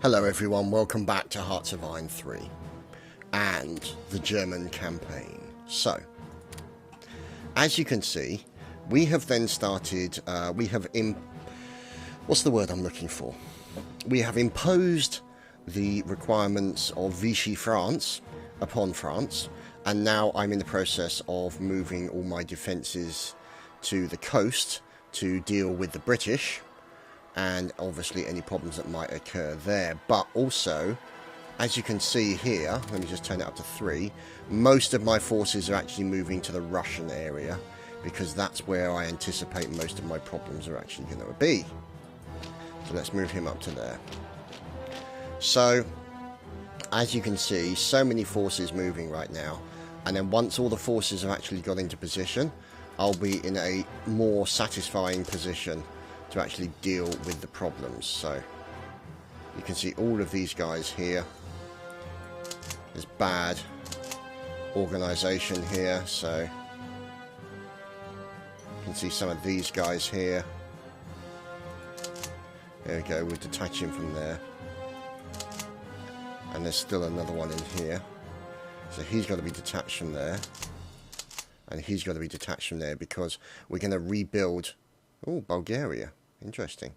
Hello everyone, welcome back to Hearts of Iron 3 and the German campaign. So, as you can see, we have then started, what's the word I'm looking for? We have imposed the requirements of Vichy France upon France, and now I'm in the process of moving all my defences to the coast to deal with the British, and obviously any problems that might occur there. But also, as you can see here, let me just turn it up to 3, most of my forces are actually moving to the Russian area, because that's where I anticipate most of my problems are actually going to be. So let's move him up to there. So, as you can see, so many forces moving right now, and then once all the forces have actually got into position, I'll be in a more satisfying position to actually deal with the problems. So you can see all of these guys here. There's bad organisation here, so you can see some of these guys here. There we go, we'll detach him from there. And there's still another one in here. So he's got to be detached from there. And he's got to be detached from there because we're going to rebuild. Oh, Bulgaria. Interesting.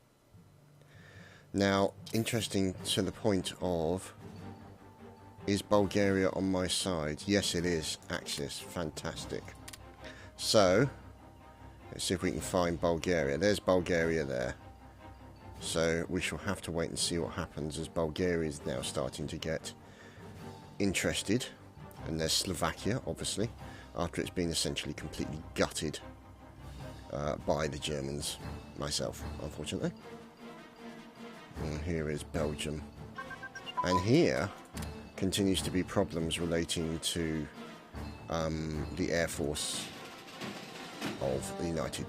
Now, interesting to the point of, is Bulgaria on my side? Yes, it is. Axis. Fantastic. So, let's see if we can find Bulgaria. There's Bulgaria there. So, we shall have to wait and see what happens as Bulgaria is now starting to get interested. And there's Slovakia, obviously, after it's been essentially completely gutted by the Germans. Myself, unfortunately. And here is Belgium. And here continues to be problems relating to the Air Force of the United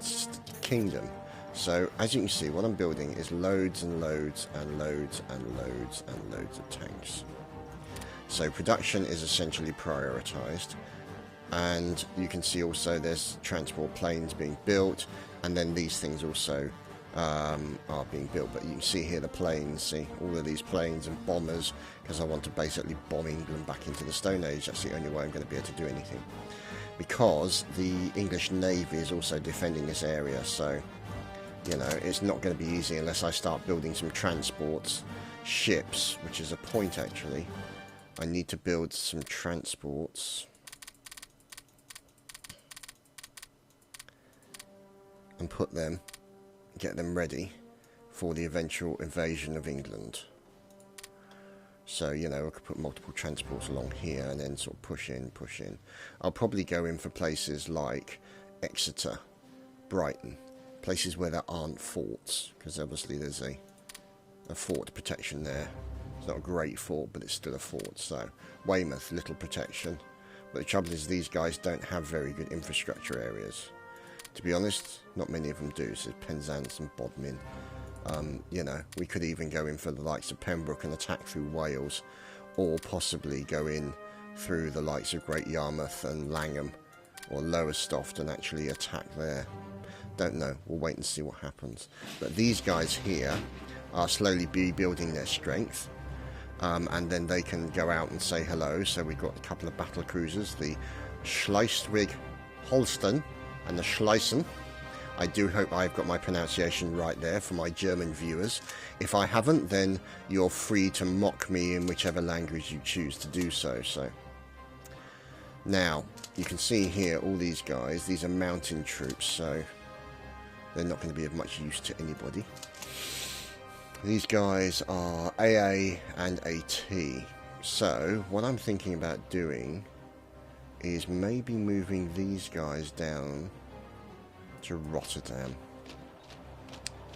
Kingdom. So, as you can see, what I'm building is loads and loads and loads and loads and loads of tanks. So, production is essentially prioritised. And you can see also there's transport planes being built, and then these things also are being built. But you can see here the planes, see all of these planes and bombers, because I want to basically bomb England back into the Stone Age. That's the only way I'm going to be able to do anything, because the English Navy is also defending this area. So, you know, it's not going to be easy unless I start building some transports, ships, which is a point actually. I need to build some transports and put them, get them ready for the eventual invasion of England. So, you know, I could put multiple transports along here and then sort of push in, push in. I'll probably go in for places like Exeter, Brighton, places where there aren't forts, because obviously there's a fort protection there. It's not a great fort, but it's still a fort. So, Weymouth, little protection. But the trouble is these guys don't have very good infrastructure areas. To be honest, not many of them do. So Penzance and Bodmin. You know, we could even go in for the likes of Pembroke and attack through Wales, or possibly go in through the likes of Great Yarmouth and Langham or Lowestoft and actually attack there. Don't know. We'll wait and see what happens. But these guys here are slowly rebuilding their strength, and then they can go out and say hello. So we've got a couple of battle cruisers, the Schleswig Holstein and the Schlesien. I do hope I've got my pronunciation right there for my German viewers. If I haven't, then you're free to mock me in whichever language you choose to do so. So now you can see here all these guys. These are mountain troops, so they're not going to be of much use to anybody. These guys are AA and AT. So what I'm thinking about doing is maybe moving these guys down to Rotterdam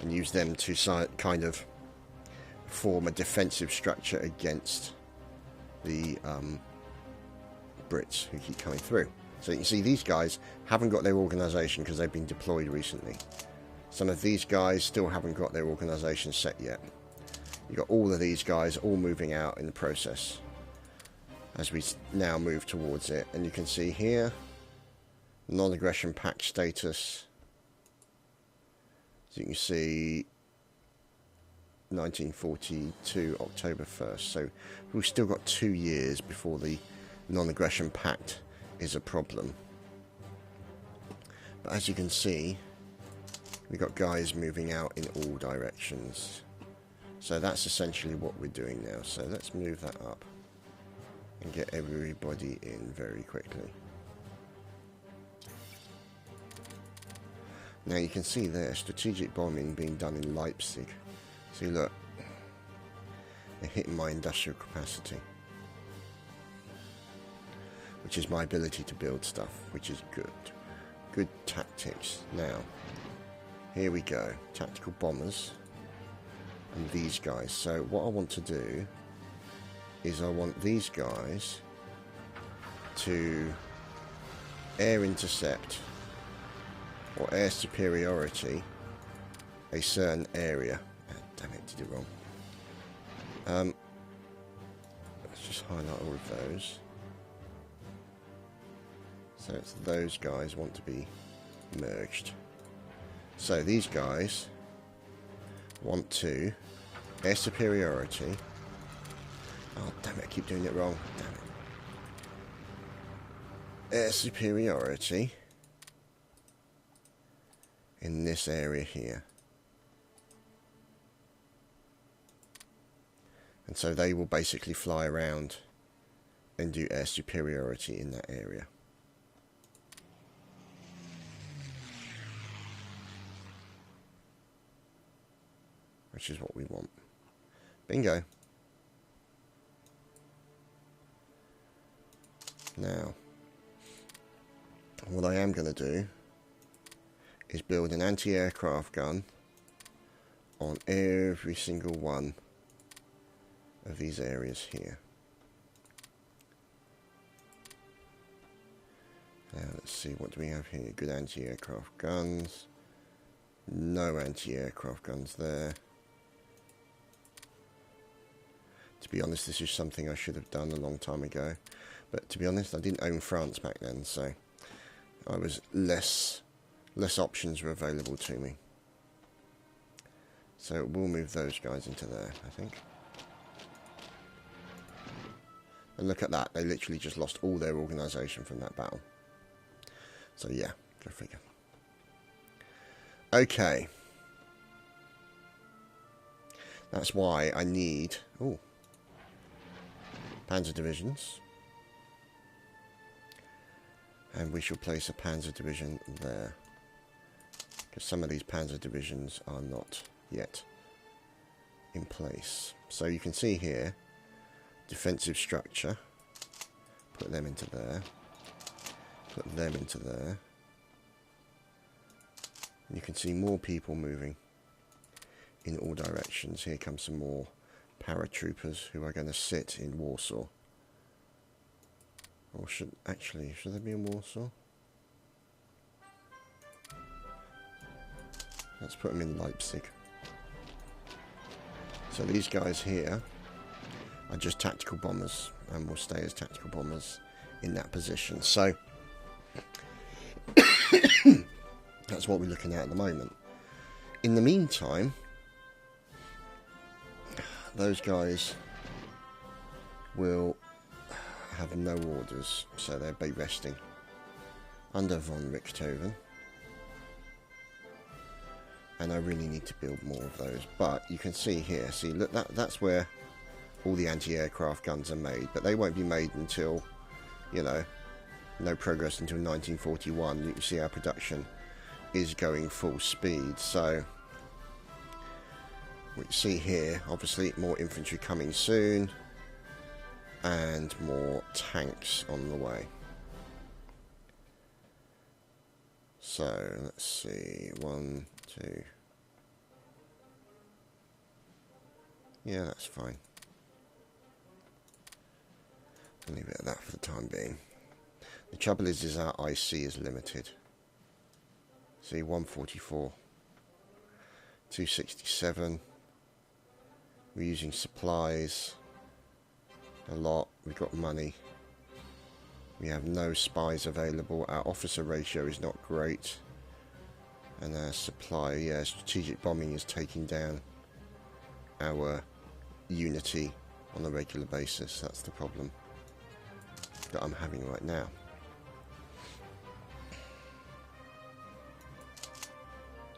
and use them to kind of form a defensive structure against the Brits who keep coming through. So you can see these guys haven't got their organisation because they've been deployed recently. Some of these guys still haven't got their organisation set yet. You've got all of these guys all moving out in the process as we now move towards it. And you can see here, non-aggression pact status. So you can see 1942 October 1st. So we've still got 2 years before the non-aggression pact is a problem. But as you can see, we've got guys moving out in all directions. So that's essentially what we're doing now. So let's move that up and get everybody in very quickly. Now you can see there, strategic bombing being done in Leipzig. See, look, they're hitting my industrial capacity, which is my ability to build stuff, which is good. Good tactics. Now, here we go. Tactical bombers and these guys. So what I want to do is I want these guys to air intercept or air superiority a certain area. Oh, damn it, did it wrong. Let's just highlight all of those. So it's those guys want to be merged. So these guys want to air superiority. Oh damn it, I keep doing it wrong. Damn it. Air superiority in this area here. And so they will basically fly around and do air superiority in that area. Which is what we want. Bingo. Now, what I am going to do is build an anti-aircraft gun on every single one of these areas here. Now let's see, what do we have here? Good anti-aircraft guns. No anti-aircraft guns there. To be honest, this is something I should have done a long time ago. But to be honest, I didn't own France back then, so I was less options were available to me. So we'll move those guys into there, I think. And look at that, they literally just lost all their organisation from that battle. So yeah, go figure. Okay. That's why I need... Ooh. Panzer divisions. And we shall place a panzer division there. Because some of these panzer divisions are not yet in place. So you can see here, defensive structure. Put them into there. Put them into there. And you can see more people moving in all directions. Here comes some more paratroopers who are going to sit in Warsaw. Or should they be in Warsaw? Let's put them in Leipzig. So these guys here are just tactical bombers and will stay as tactical bombers in that position. So that's what we're looking at the moment. In the meantime, those guys will have no orders, so they'll be resting under von Richthofen. And I really need to build more of those. But you can see here, see, look, that's where all the anti-aircraft guns are made. But they won't be made until, you know, no progress until 1941. You can see our production is going full speed. So we see here, obviously, more infantry coming soon. And more tanks on the way. So, let's see. 1, 2. Yeah, that's fine. I'll leave it at that for the time being. The trouble is our IC is limited. See, 144. 267. We're using supplies a lot. We've got money. We have no spies available. Our officer ratio is not great. And our supply, yeah, strategic bombing is taking down our unity on a regular basis. That's the problem that I'm having right now.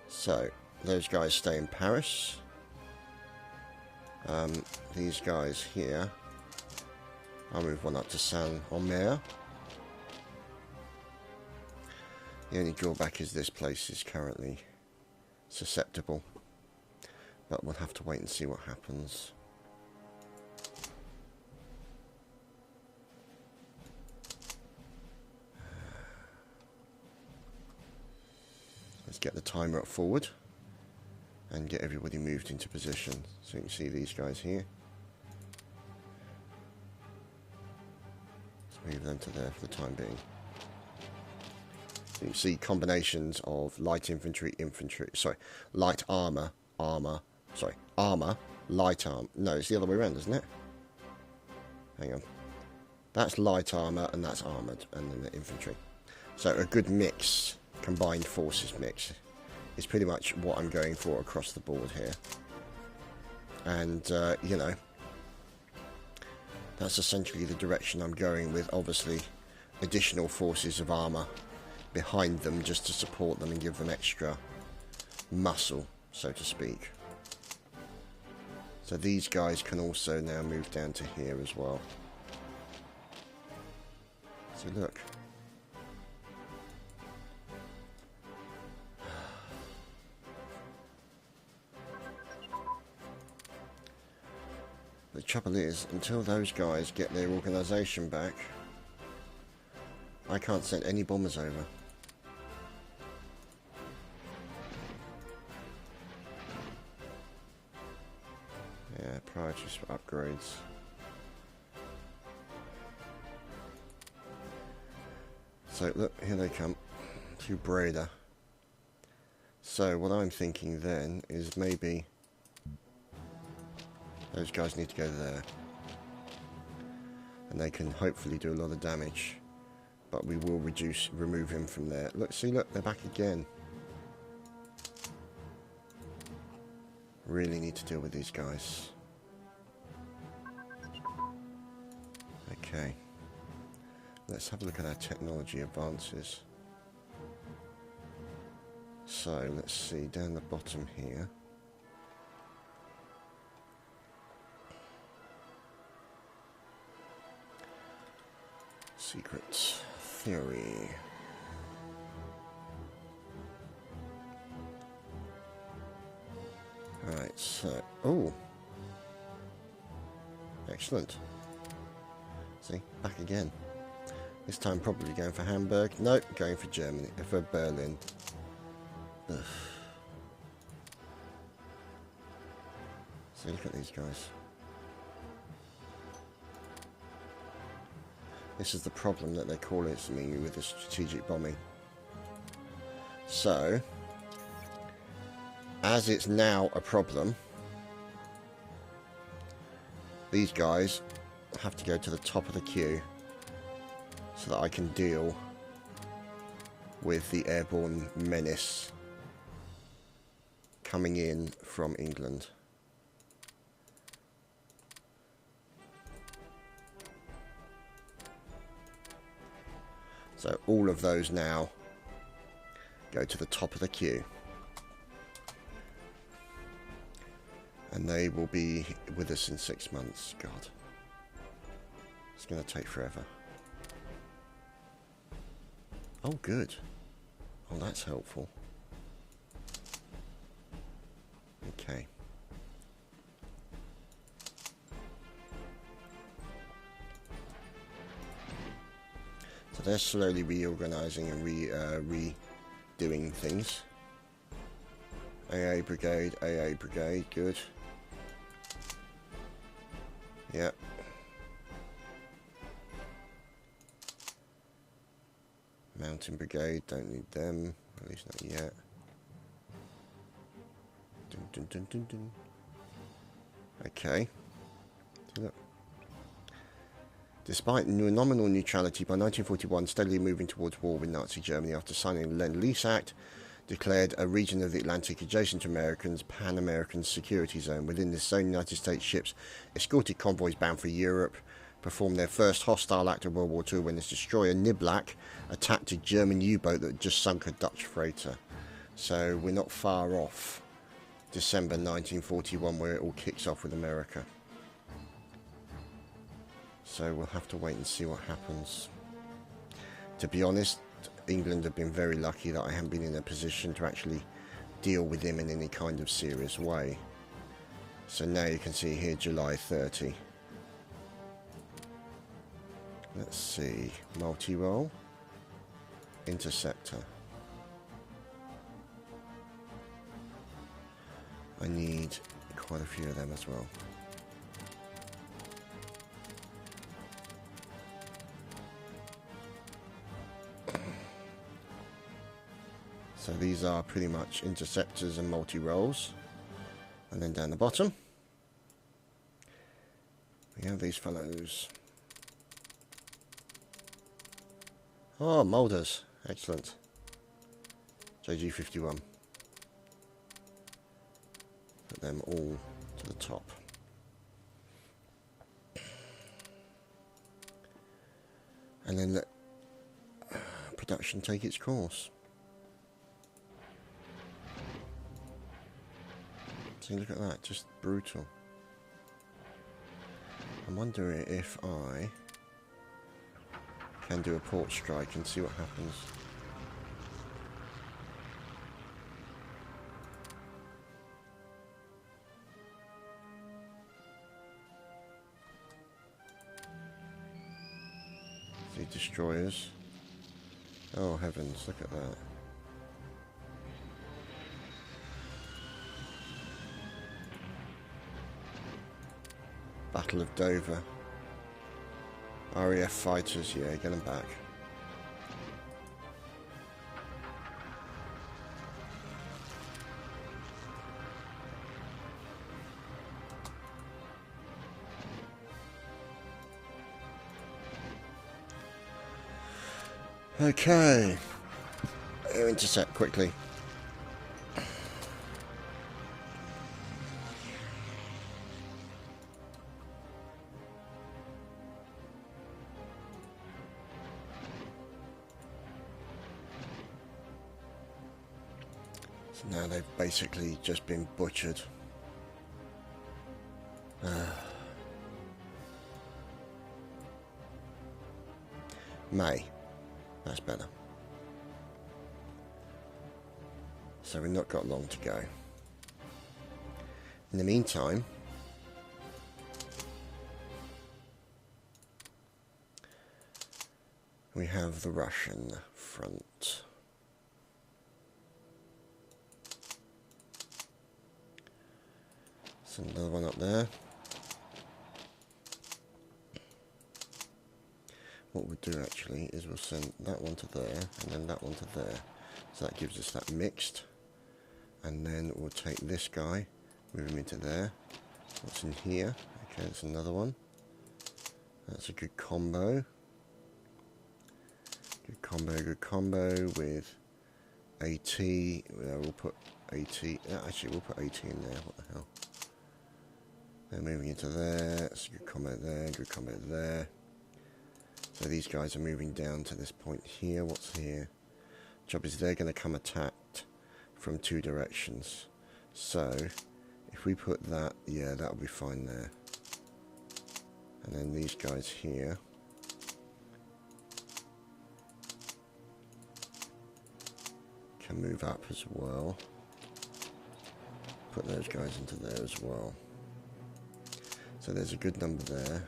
So, those guys stay in Paris. These guys here, I'll move one up to Saint-Omer. The only drawback is this place is currently susceptible, but we'll have to wait and see what happens. Let's get the timer up forward and get everybody moved into position. So you can see these guys here. Let's move them to there for the time being. So you can see combinations of light infantry, light armour, armour, light armour. No, it's the other way around, isn't it? Hang on. That's light armour and that's armoured, and then the infantry. So a good mix, combined forces mix, is pretty much what I'm going for across the board here. And, you know, that's essentially the direction I'm going with, obviously, additional forces of armour behind them just to support them and give them extra muscle, so to speak. So these guys can also now move down to here as well. So look. The trouble is, until those guys get their organisation back, I can't send any bombers over. Yeah, priorities for upgrades. So look, here they come to Breda. So what I'm thinking then is maybe those guys need to go there, and they can hopefully do a lot of damage, but we will remove him from there. Look, see, look, they're back again. Really need to deal with these guys. Okay, let's have a look at our technology advances. So let's see down the bottom here. Secrets theory. Right, so oh, excellent. See, back again. This time probably going for Hamburg. Nope, going for Germany, for Berlin. Ugh. So look at these guys. This is the problem that they're calling to me with the strategic bombing. So, as it's now a problem, these guys have to go to the top of the queue so that I can deal with the airborne menace coming in from England. So all of those now go to the top of the queue. And they will be with us in 6 months. God. It's going to take forever. Oh, good. Oh, that's helpful. Okay. So they're slowly reorganising and redoing things. AA brigade, good. Yep. Mountain brigade, don't need them, at least not yet. Dun, dun, dun, dun, dun. Okay. So look. Despite nominal neutrality, by 1941 steadily moving towards war with Nazi Germany after signing the Lend-Lease Act, declared a region of the Atlantic adjacent to Americans Pan-American Security Zone. Within this zone, United States ships escorted convoys bound for Europe, performed their first hostile act of World War II when this destroyer, Niblack, attacked a German U-boat that had just sunk a Dutch freighter. So we're not far off December 1941, where it all kicks off with America. So we'll have to wait and see what happens. To be honest, England have been very lucky that I haven't been in a position to actually deal with him in any kind of serious way. So now you can see here July 30. Let's see, multi-role, interceptor. I need quite a few of them as well. So these are pretty much interceptors and multi-roles. And then down the bottom, we have these fellows. Oh, Moulders. Excellent. JG51. Put them all to the top. And then let production take its course. See, look at that, just brutal. I'm wondering if I can do a port strike and see what happens. See, destroyers. Oh heavens, look at that. Battle of Dover. RAF fighters, yeah, get them back. Okay. Intercept quickly. Now they've basically just been butchered. May. That's better. So we've not got long to go. In the meantime, we have the Russian front. Send another one up there. What we'll do actually is we'll send that one to there and then that one to there. So that gives us that mixed. And then we'll take this guy, move him into there. What's in here? Okay, that's another one. That's a good combo. Good combo with AT. We'll put AT. Actually, we'll put AT in there. What the hell? They're moving into there. That's a good combo there. Good combo there. So these guys are moving down to this point here. What's here? Job is they're going to come attacked from two directions. So if we put that, yeah, that'll be fine there. And then these guys here. Can move up as well. Put those guys into there as well. So there's a good number there.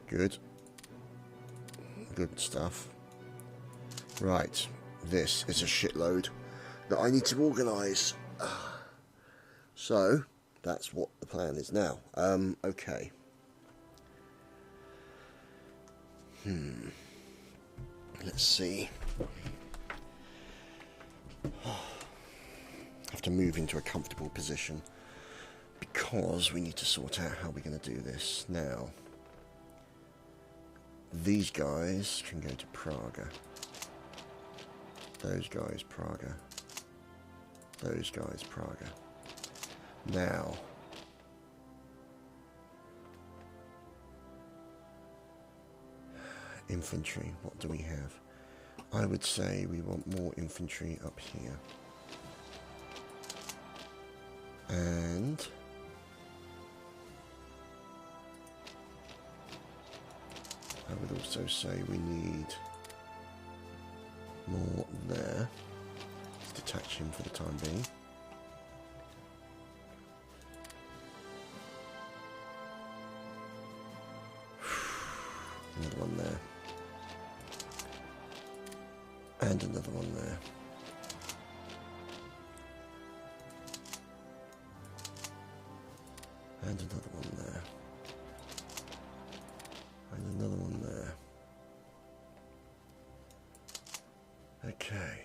Good. Good stuff. Right. This is a shitload that I need to organise. So, that's what the plan is now. Okay. Let's see. Have to move into a comfortable position because we need to sort out how we're going to do this. Now, these guys can go to Praga. Those guys, Praga. Those guys, Praga. Now, infantry, what do we have? I would say we want more infantry up here. And I would also say we need more there. Let's detach him for the time being. Another one there. And another one there. And another one there. And another one there. Okay.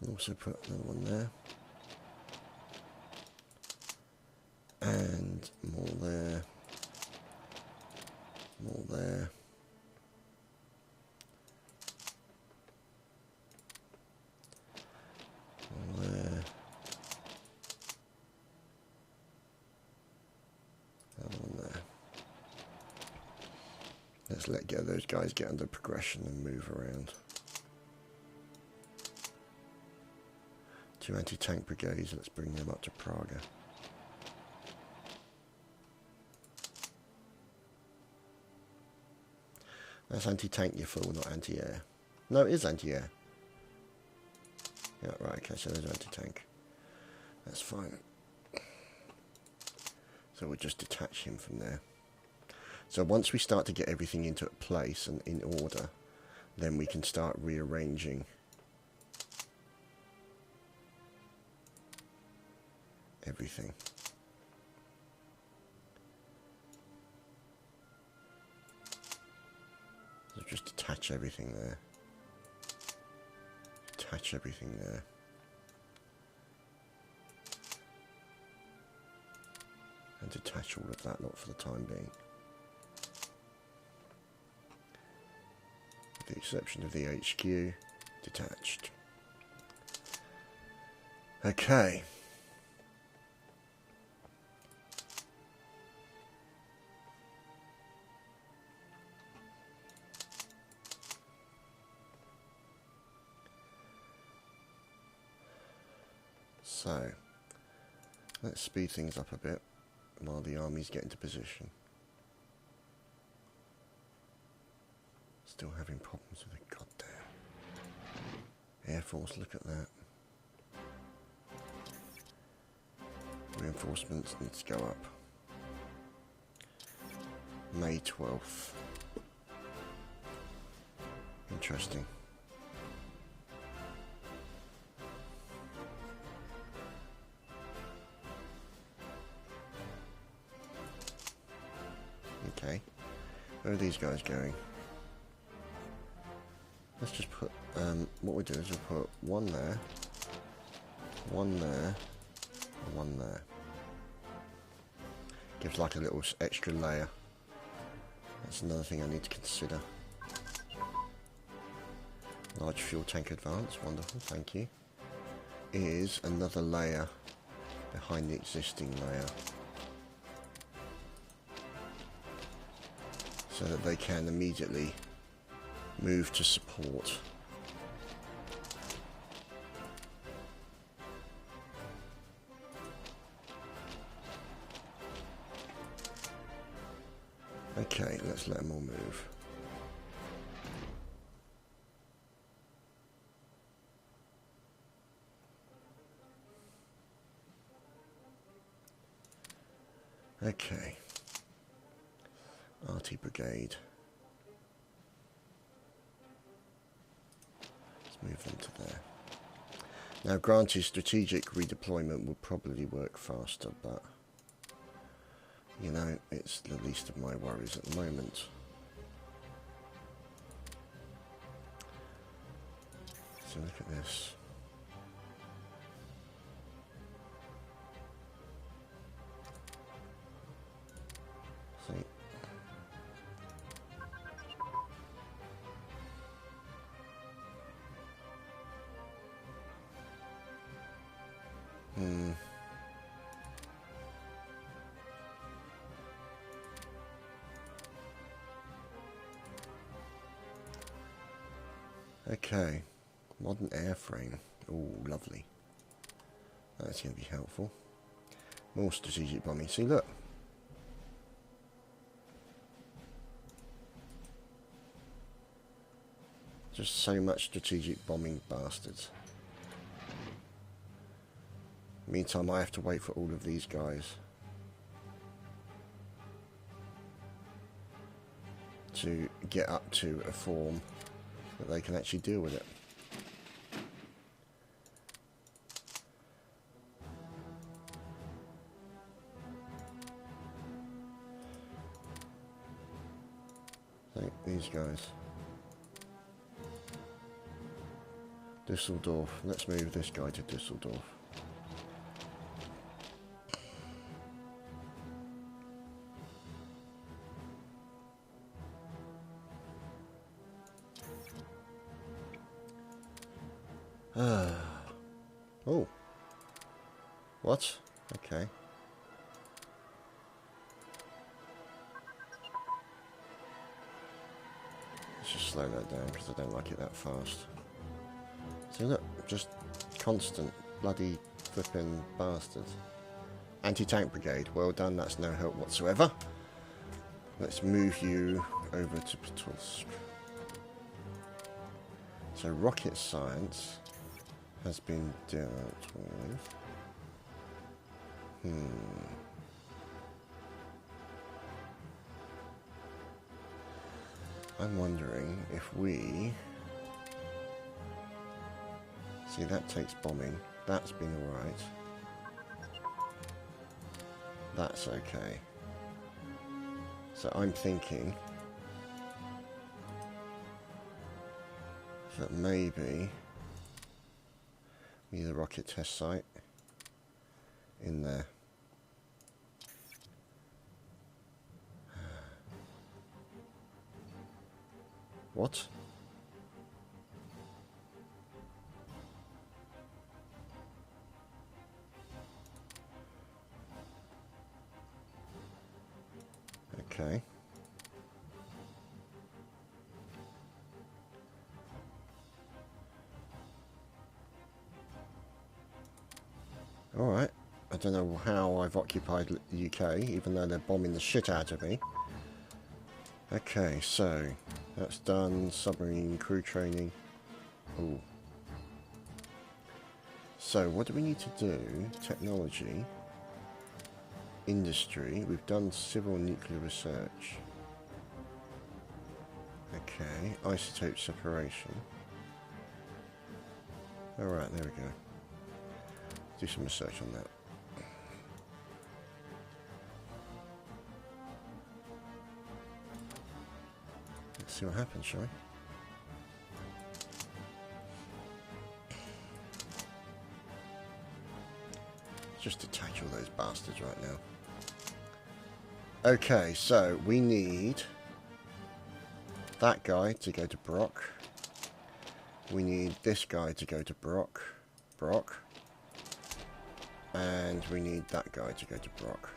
I'll also put another one there. And more there. More there. More there. Another one there. Let's let go of those guys, get under progression and move around. 2 anti-tank brigades, let's bring them up to Praga. That's anti-tank, you fool, not anti-air. No, it is anti-air. Yeah, right, okay, so there's anti-tank. That's fine. So we'll just detach him from there. So once we start to get everything into place and in order, then we can start rearranging everything. So just detach everything there. Detach everything there. And detach all of that lot for the time being. With the exception of the HQ, detached. Okay. So, let's speed things up a bit while the armies get into position. Still having problems with the goddamn Air Force, look at that. Reinforcements need to go up. May 12th. Interesting. Okay, where are these guys going? Let's just put, what we do is we'll put one there, one there, and one there. Gives like a little extra layer. That's another thing I need to consider. Large fuel tank advance, wonderful, thank you. Is another layer behind the existing layer. So that they can immediately move to support. Okay, let's let them all move. Okay. Arty Brigade. Let's move them to there. Now, granted, strategic redeployment will probably work faster, but, you know, it's the least of my worries at the moment. So look at this. See? Okay, modern airframe. Oh, lovely. That's going to be helpful. More strategic bombing. See, look. Just so much strategic bombing bastards. Meantime, I have to wait for all of these guys to get up to a form that they can actually deal with it. So, these guys. Düsseldorf. Let's move this guy to Düsseldorf. Oh. What? Okay. Let's just slow that down because I don't like it that fast. So look, just constant bloody flipping bastards. Anti-tank brigade, well done, that's no help whatsoever. Let's move you over to Ptolsk. So rocket science has been dealt with. I'm wondering if we... See, that takes bombing. That's been alright. That's okay. So I'm thinking that maybe we need a rocket test site in there. What? Okay. Alright. I don't know how I've occupied the UK, even though they're bombing the shit out of me. Okay, so that's done. Submarine crew training. Ooh. So what do we need to do? Technology. Industry. We've done civil nuclear research. Okay. Isotope separation. Alright, there we go. Do some research on that. Let's see what happens, shall we? Just attach all those bastards right now. Okay, so we need that guy to go to Brock. We need this guy to go to Brock. And we need that guy to go to Brock.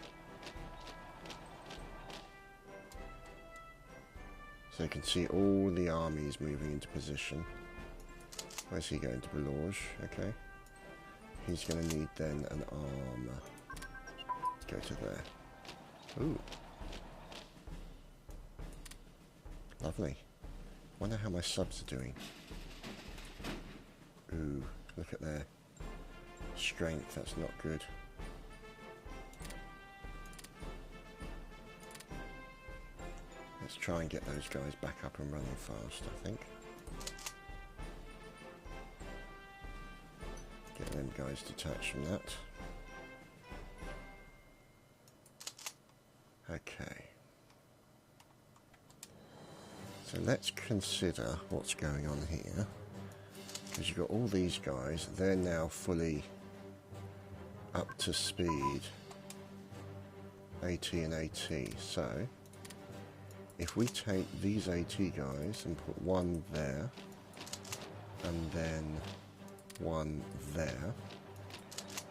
So you can see all the armies moving into position. Where's he going? To Belorge? Okay. He's going to need then an armor. Go to there. Ooh. Lovely. Wonder how my subs are doing. Ooh, look at their strength. That's not good. Let's try and get those guys back up and running fast, I think. Get them guys detached from that. Okay. So let's consider what's going on here. Because you've got all these guys, they're now fully up to speed. AT and AT. So, if we take these AT guys and put one there, and then one there,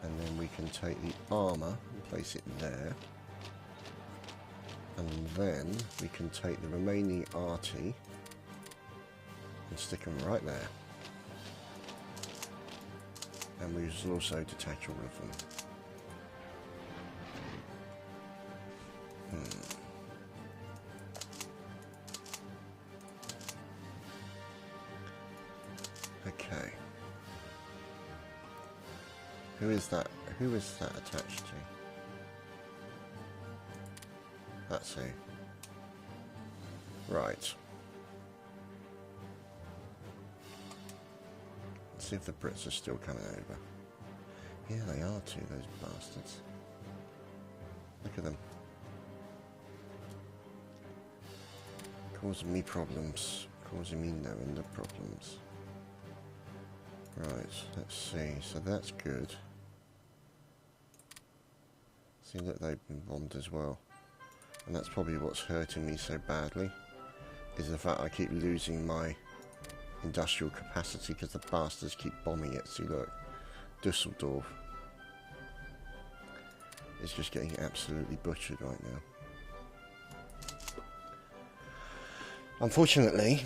and then we can take the armour and place it there, and then we can take the remaining arty And stick them right there. And we will also detach all of them. Okay. Who is that? Who is that attached to? That's who. Right. Let's see if the Brits are still coming over. Yeah, they are too, those bastards. Look at them. Causing me problems. Causing me no end of problems. Right, let's see. So that's good. See, look, they've been bombed as well. And that's probably what's hurting me so badly, is the fact I keep losing my industrial capacity because the bastards keep bombing it. See, look, Dusseldorf is just getting absolutely butchered right now. Unfortunately,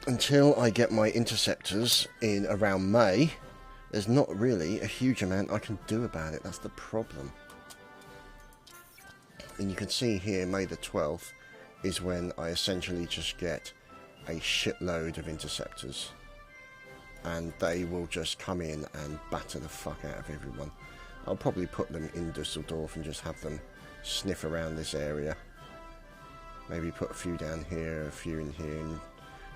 until I get my interceptors in around May, there's not really a huge amount I can do about it. That's the problem. And you can see here, May the 12th is when I essentially just get a shitload of interceptors. And they will just come in and batter the fuck out of everyone. I'll probably put them in Dusseldorf and just have them sniff around this area. Maybe put a few down here, a few in here, and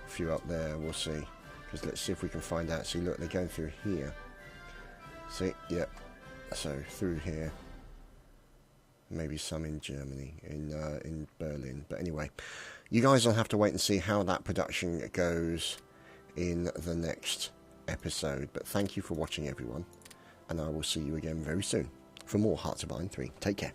a few up there. We'll see. Because let's see if we can find out. See, look, they're going through here. See? Yep. So, through here. Maybe some in Germany, in Berlin. But anyway, you guys will have to wait and see how that production goes in the next episode. But thank you for watching, everyone. And I will see you again very soon for more Hearts of Iron 3. Take care.